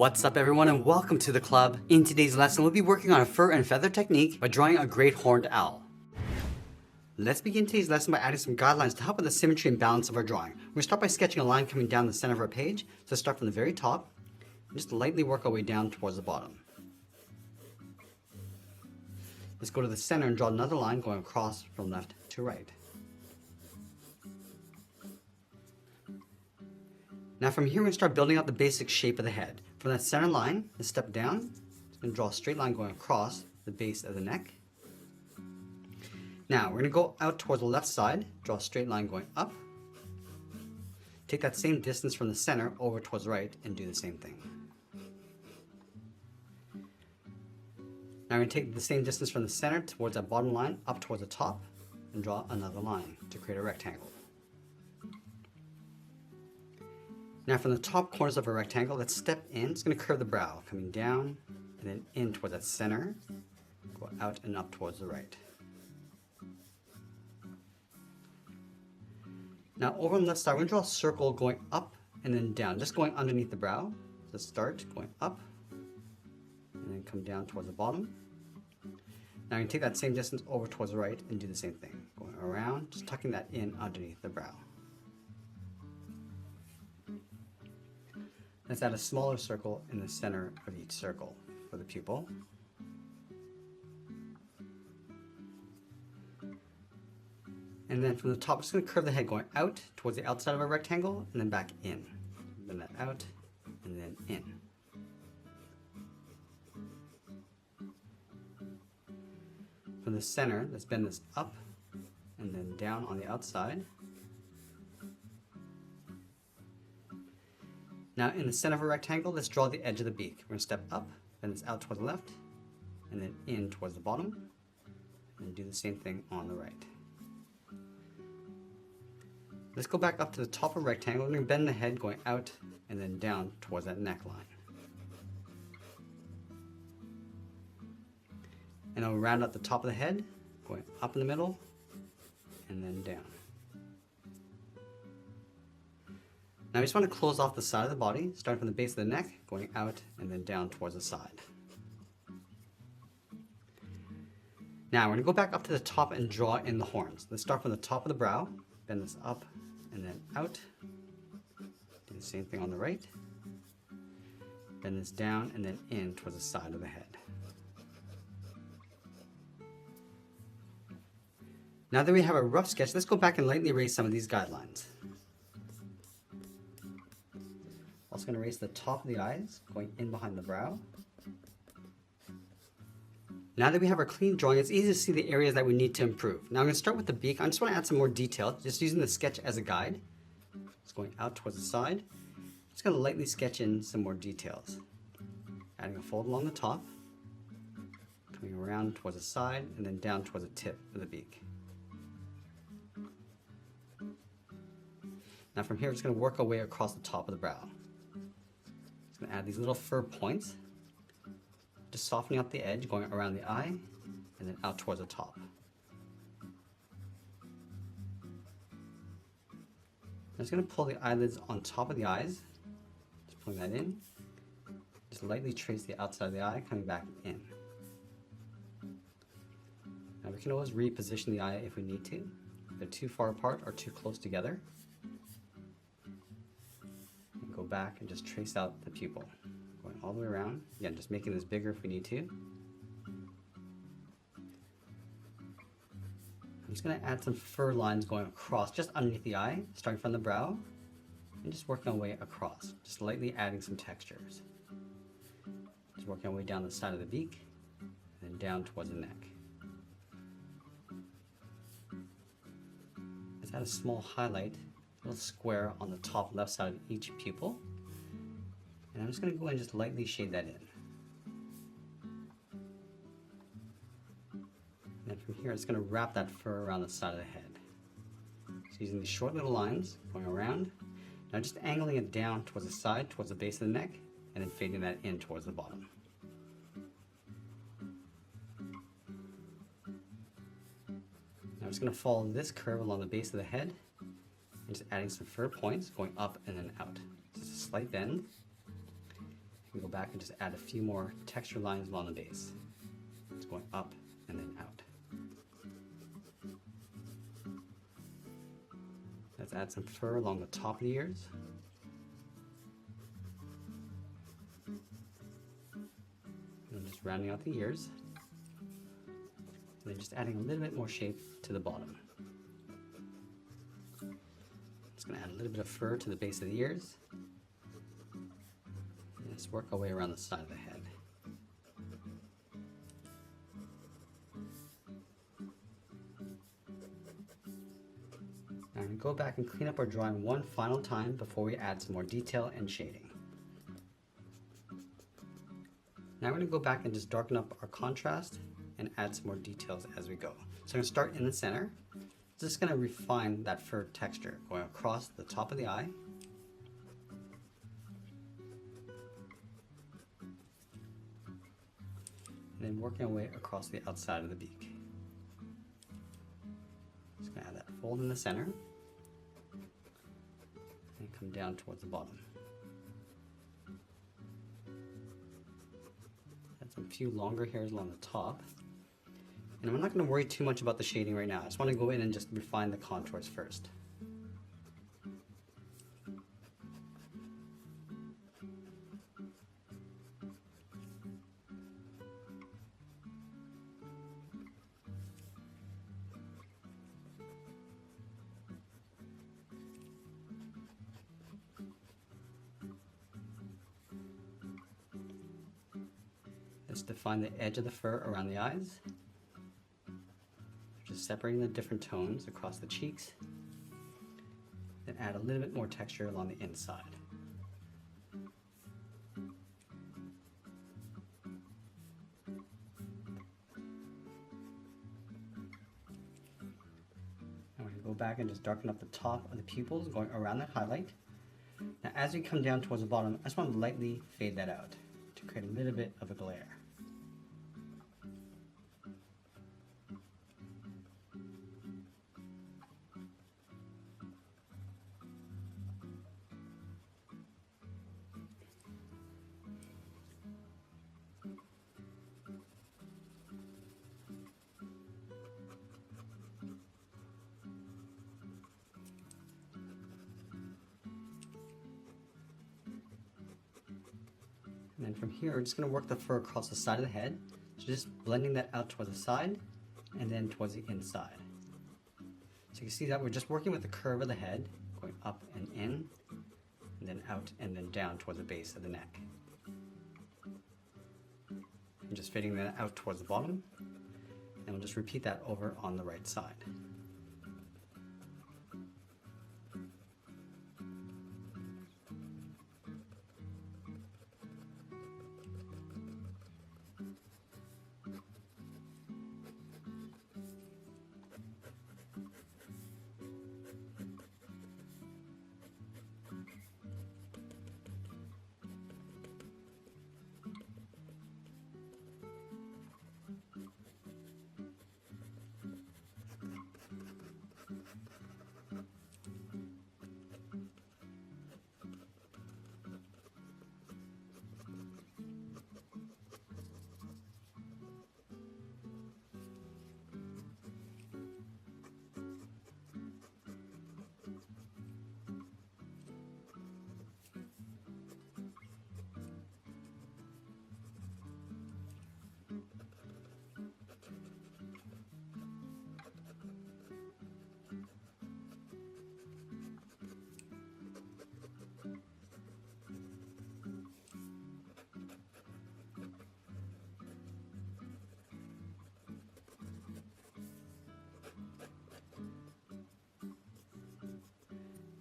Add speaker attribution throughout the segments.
Speaker 1: What's up everyone and welcome to the club. In today's lesson we'll be working on a fur and feather technique by drawing a great horned owl. Let's begin today's lesson by adding some guidelines to help with the symmetry and balance of our drawing. We're going to start by sketching a line coming down the center of our page. So start from the very top and just lightly work our way down towards the bottom. Let's go to the center and draw another line going across from left to right. Now from here we're going to start building out the basic shape of the head. From that center line, let's step down. It's going to draw a straight line going across the base of the neck. Now we're going to go out towards the left side, draw a straight line going up. Take that same distance from the center over towards the right and do the same thing. Now we're going to take the same distance from the center towards that bottom line up towards the top and draw another line to create a rectangle. Now from the top corners of a rectangle, let's step in. It's going to curve the brow, coming down and then in towards that center, go out and up towards the right. Now over on the left side, we're going to draw a circle going up and then down, just going underneath the brow. So start going up and then come down towards the bottom. Now you can take that same distance over towards the right and do the same thing, going around, just tucking that in underneath the brow. Let's add a smaller circle in the center of each circle for the pupil. And then from the top, we're just going to curve the head going out towards the outside of our rectangle and then back in. Then that out and then in. From the center, let's bend this up and then down on the outside. Now in the center of a rectangle, let's draw the edge of the beak. We're going to step up, bend this out towards the left, and then in towards the bottom, and do the same thing on the right. Let's go back up to the top of a rectangle. We're going to bend the head going out and then down towards that neckline. And I'll round out the top of the head, going up in the middle, and then down. Now we just want to close off the side of the body, starting from the base of the neck, going out and then down towards the side. Now we're going to go back up to the top and draw in the horns. Let's start from the top of the brow, bend this up and then out. Do the same thing on the right. Bend this down and then in towards the side of the head. Now that we have a rough sketch, let's go back and lightly erase some of these guidelines. Also going to erase the top of the eyes, going in behind the brow. Now that we have our clean drawing, it's easy to see the areas that we need to improve. Now I'm going to start with the beak. I just want to add some more detail, just using the sketch as a guide. It's going out towards the side. Just going to lightly sketch in some more details. Adding a fold along the top, coming around towards the side, and then down towards the tip of the beak. Now from here, we're just going to work our way across the top of the brow. Add these little fur points, just softening up the edge, going around the eye and then out towards the top. I'm just going to pull the eyelids on top of the eyes, just pulling that in, just lightly trace the outside of the eye, coming back in. Now we can always reposition the eye if we need to, if they're too far apart or too close together. Go back and just trace out the pupil, going all the way around. Again, just making this bigger if we need to. I'm just going to add some fur lines going across just underneath the eye, starting from the brow, and just working our way across, just lightly adding some textures. Just working our way down the side of the beak, and then down towards the neck. Let's add a small highlight, little square on the top left side of each pupil, and I'm just going to go and just lightly shade that in. And then from here, it's going to wrap that fur around the side of the head. So using these short little lines going around, now just angling it down towards the side, towards the base of the neck, and then fading that in towards the bottom. Now I'm just going to follow this curve along the base of the head, and just adding some fur points going up and then out. Just a slight bend. We go back and just add a few more texture lines along the base. It's going up and then out. Let's add some fur along the top of the ears. And just rounding out the ears. And then just adding a little bit more shape to the bottom. Just going to add a little bit of fur to the base of the ears. And just work our way around the side of the head. Now I'm going to go back and clean up our drawing one final time before we add some more detail and shading. Now we're going to go back and just darken up our contrast and add some more details as we go. So I'm going to start in the center. Just going to refine that fur texture going across the top of the eye. And then working our way across the outside of the beak. Just going to add that fold in the center and come down towards the bottom. Add some few longer hairs along the top. And I'm not going to worry too much about the shading right now. I just want to go in and just refine the contours first. Just define the edge of the fur around the eyes. Just separating the different tones across the cheeks. Then add a little bit more texture along the inside. I'm going to go back and just darken up the top of the pupils going around that highlight. Now as we come down towards the bottom, I just want to lightly fade that out to create a little bit of a glare. And then from here, we're just going to work the fur across the side of the head. So just blending that out towards the side and then towards the inside. So you can see that we're just working with the curve of the head, going up and in, and then out and then down towards the base of the neck. And just fading that out towards the bottom. And we'll just repeat that over on the right side.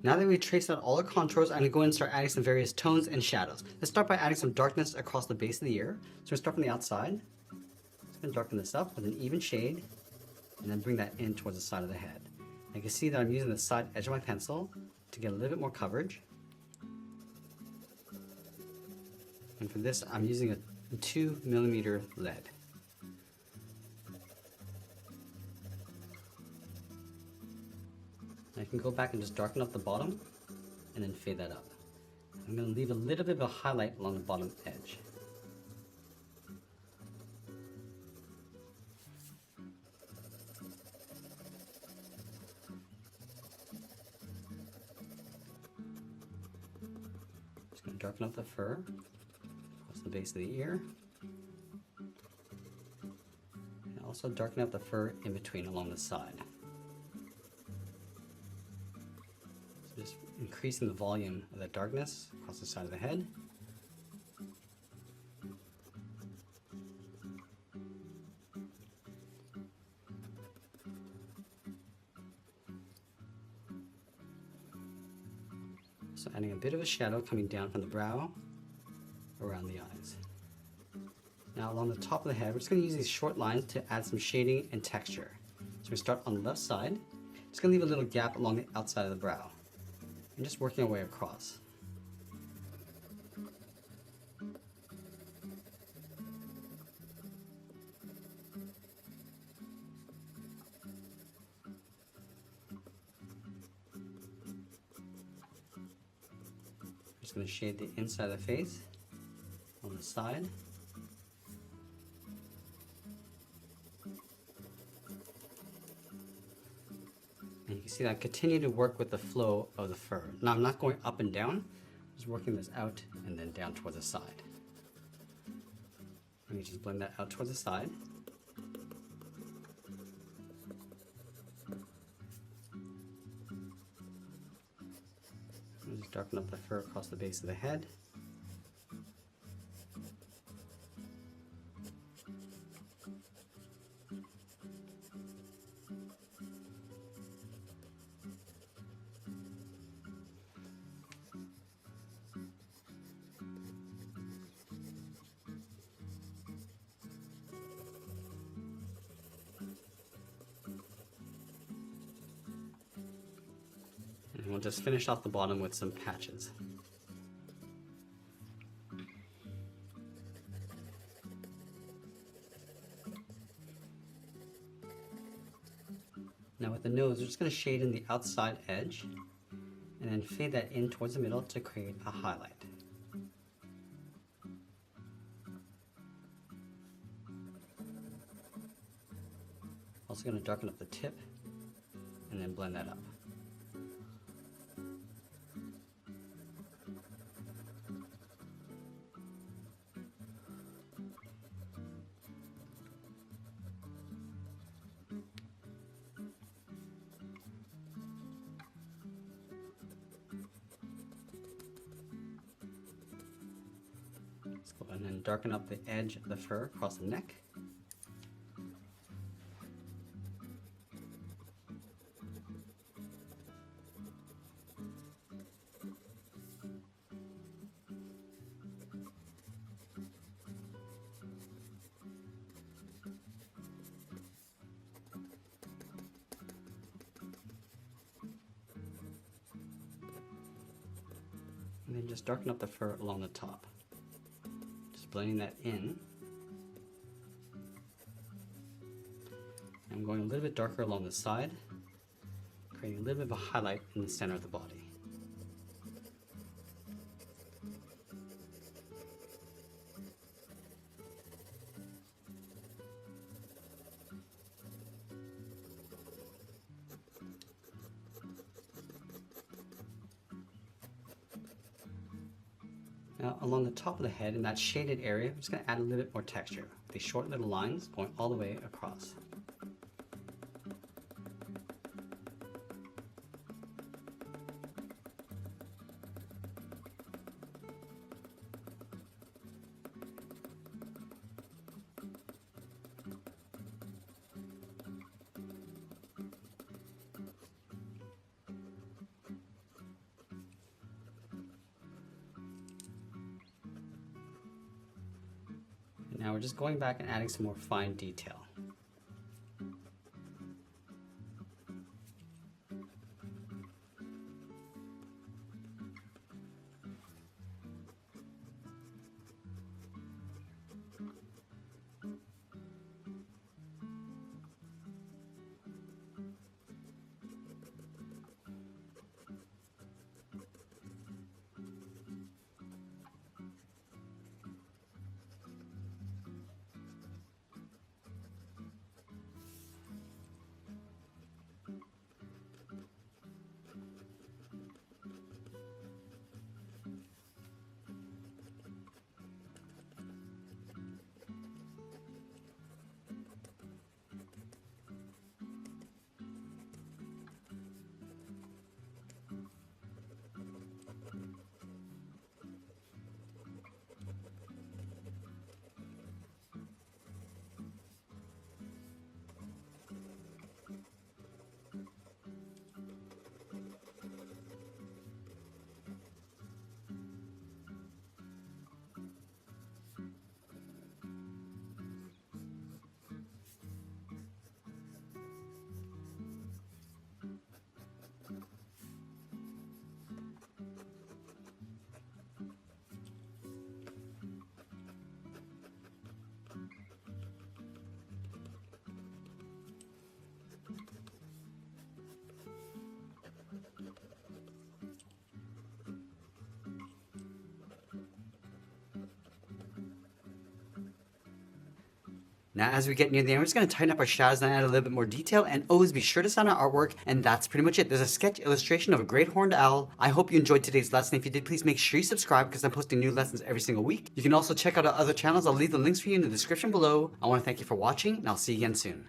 Speaker 1: Now that we've traced out all the contours, I'm going to go in and start adding some various tones and shadows. Let's start by adding some darkness across the base of the ear. So we're going to start from the outside. Just going to darken this up with an even shade, and then bring that in towards the side of the head. And you can see that I'm using the side edge of my pencil to get a little bit more coverage. And for this, I'm using a 2mm lead. I can go back and just darken up the bottom and then fade that up. I'm going to leave a little bit of a highlight along the bottom edge. Just going to darken up the fur across the base of the ear. And also darken up the fur in between along the side. So just increasing the volume of that darkness across the side of the head. So adding a bit of a shadow coming down from the brow around the eyes. Now along the top of the head, we're just going to use these short lines to add some shading and texture. So we start on the left side. Just going to leave a little gap along the outside of the brow. And just working our way across. Just going to shade the inside of the face on the side. And you can see that I continue to work with the flow of the fur. Now I'm not going up and down, just working this out and then down towards the side. And you just blend that out towards the side. And just darken up the fur across the base of the head. And we'll just finish off the bottom with some patches. Now with the nose, we're just going to shade in the outside edge and then fade that in towards the middle to create a highlight. Also going to darken up the tip and then blend that up. Let's go ahead and darken up the edge of the fur across the neck. And then just darken up the fur along the top. Just blending that in. I'm going a little bit darker along the side, creating a little bit of a highlight in the center of the body. Now along the top of the head in that shaded area, I'm just going to add a little bit more texture. These short little lines going all the way across. Now we're just going back and adding some more fine detail. Now, as we get near the end, we're just going to tighten up our shadows and add a little bit more detail, and always be sure to sign our artwork, and that's pretty much it. There's a sketch illustration of a great horned owl. I hope you enjoyed today's lesson. If you did, please make sure you subscribe because I'm posting new lessons every single week. You can also check out our other channels. I'll leave the links for you in the description below. I want to thank you for watching, and I'll see you again soon.